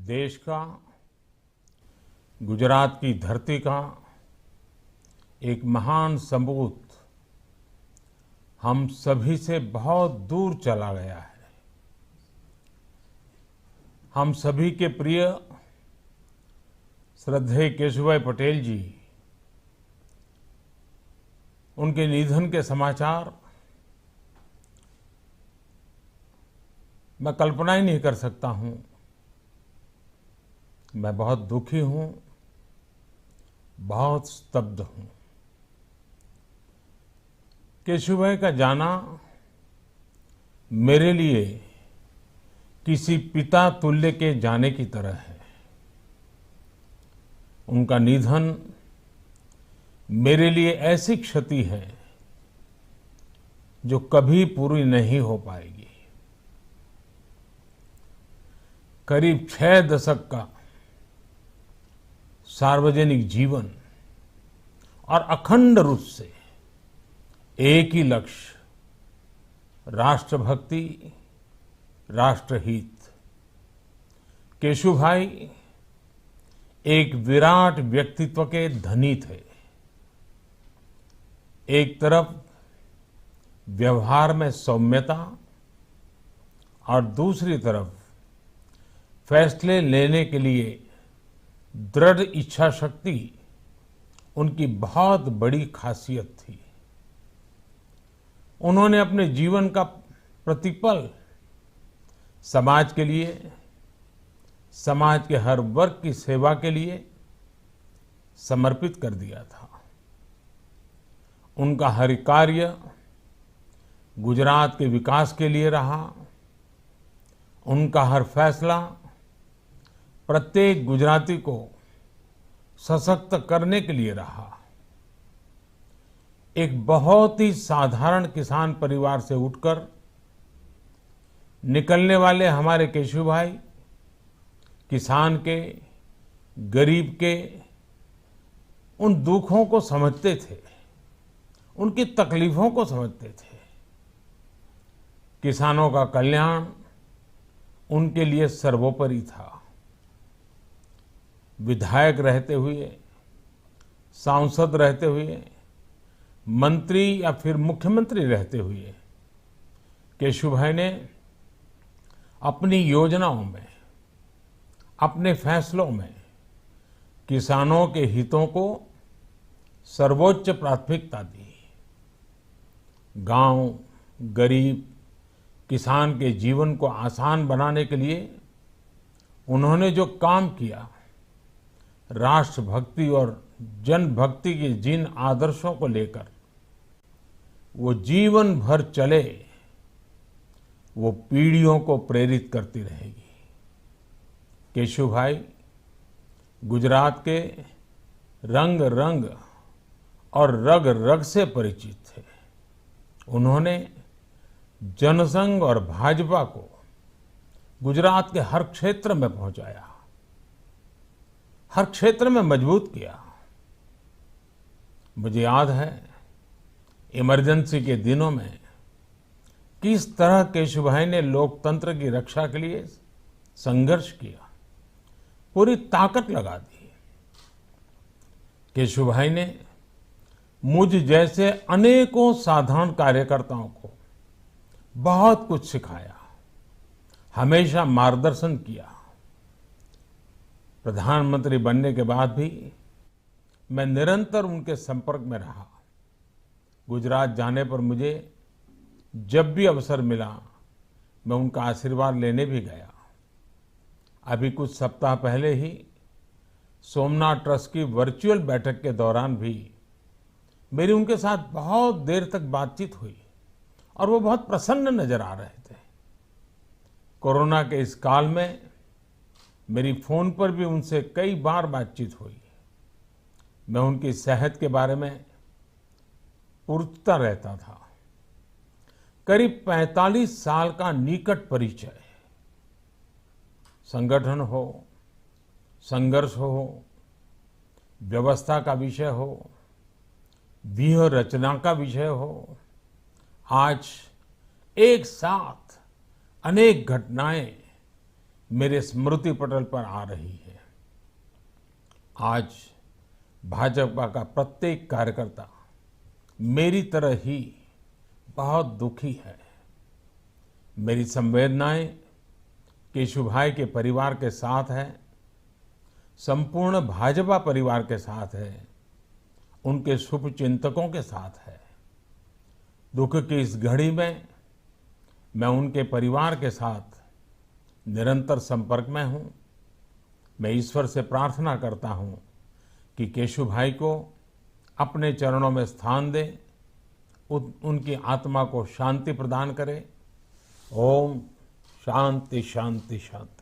देश का, गुजरात की धरती का एक महान सपूत हम सभी से बहुत दूर चला गया है। हम सभी के प्रिय श्रद्धेय केशुभाई पटेल जी, उनके निधन के समाचार मैं कल्पना ही नहीं कर सकता हूं। मैं बहुत दुखी हूं, बहुत स्तब्ध हूं। केशुभाई का जाना मेरे लिए किसी पिता तुल्य के जाने की तरह है। उनका निधन मेरे लिए ऐसी क्षति है जो कभी पूरी नहीं हो पाएगी। करीब 6 दशक का सार्वजनिक जीवन और अखंड रूप से एक ही लक्ष्य, राष्ट्रभक्ति, राष्ट्रहित। केशुभाई एक विराट व्यक्तित्व के धनी थे। एक तरफ व्यवहार में सौम्यता और दूसरी तरफ फैसले लेने के लिए दृढ़ इच्छा शक्ति उनकी बहुत बड़ी खासियत थी। उन्होंने अपने जीवन का प्रतिपल समाज के लिए, समाज के हर वर्ग की सेवा के लिए समर्पित कर दिया था। उनका हर कार्य गुजरात के विकास के लिए रहा। उनका हर फैसला प्रत्येक गुजराती को सशक्त करने के लिए रहा। एक बहुत ही साधारण किसान परिवार से उठकर निकलने वाले हमारे केशुभाई किसान के, गरीब के उन दुखों को समझते थे, उनकी तकलीफों को समझते थे। किसानों का कल्याण उनके लिए सर्वोपरि था। विधायक रहते हुए, सांसद रहते हुए, मंत्री या फिर मुख्यमंत्री रहते हुए केशुभाई ने अपनी योजनाओं में, अपने फैसलों में किसानों के हितों को सर्वोच्च प्राथमिकता दी। गांव, गरीब, किसान के जीवन को आसान बनाने के लिए उन्होंने जो काम किया, राष्ट्रभक्ति और जनभक्ति के जिन आदर्शों को लेकर वो जीवन भर चले, वो पीढ़ियों को प्रेरित करती रहेगी। केशुभाई गुजरात के रंग रंग और रग रग से परिचित थे। उन्होंने जनसंघ और भाजपा को गुजरात के हर क्षेत्र में पहुंचाया, हर क्षेत्र में मजबूत किया। मुझे याद है इमरजेंसी के दिनों में किस तरह केशुभाई ने लोकतंत्र की रक्षा के लिए संघर्ष किया, पूरी ताकत लगा दी। केशुभाई ने मुझ जैसे अनेकों साधारण कार्यकर्ताओं को बहुत कुछ सिखाया, हमेशा मार्गदर्शन किया। प्रधानमंत्री बनने के बाद भी मैं निरंतर उनके संपर्क में रहा। गुजरात जाने पर मुझे जब भी अवसर मिला, मैं उनका आशीर्वाद लेने भी गया। अभी कुछ सप्ताह पहले ही सोमनाथ ट्रस्ट की वर्चुअल बैठक के दौरान भी मेरी उनके साथ बहुत देर तक बातचीत हुई और वो बहुत प्रसन्न नजर आ रहे थे। कोरोना के इस काल में मेरी फोन पर भी उनसे कई बार बातचीत हुई। मैं उनकी सेहत के बारे में पूछता रहता था। करीब 45 साल का निकट परिचय, संगठन हो, संघर्ष हो, व्यवस्था का विषय हो, व्यूह रचना का विषय हो, आज एक साथ अनेक घटनाएं मेरे स्मृति पटल पर आ रही है। आज भाजपा का प्रत्येक कार्यकर्ता मेरी तरह ही बहुत दुखी है। मेरी संवेदनाएं केशुभाई के परिवार के साथ है, संपूर्ण भाजपा परिवार के साथ है, उनके शुभचिंतकों के साथ है। दुख की इस घड़ी में मैं उनके परिवार के साथ निरंतर संपर्क में हूं। मैं ईश्वर से प्रार्थना करता हूं कि केशुभाई को अपने चरणों में स्थान दे, उनकी आत्मा को शांति प्रदान करे। ओम शांति शांति शांति।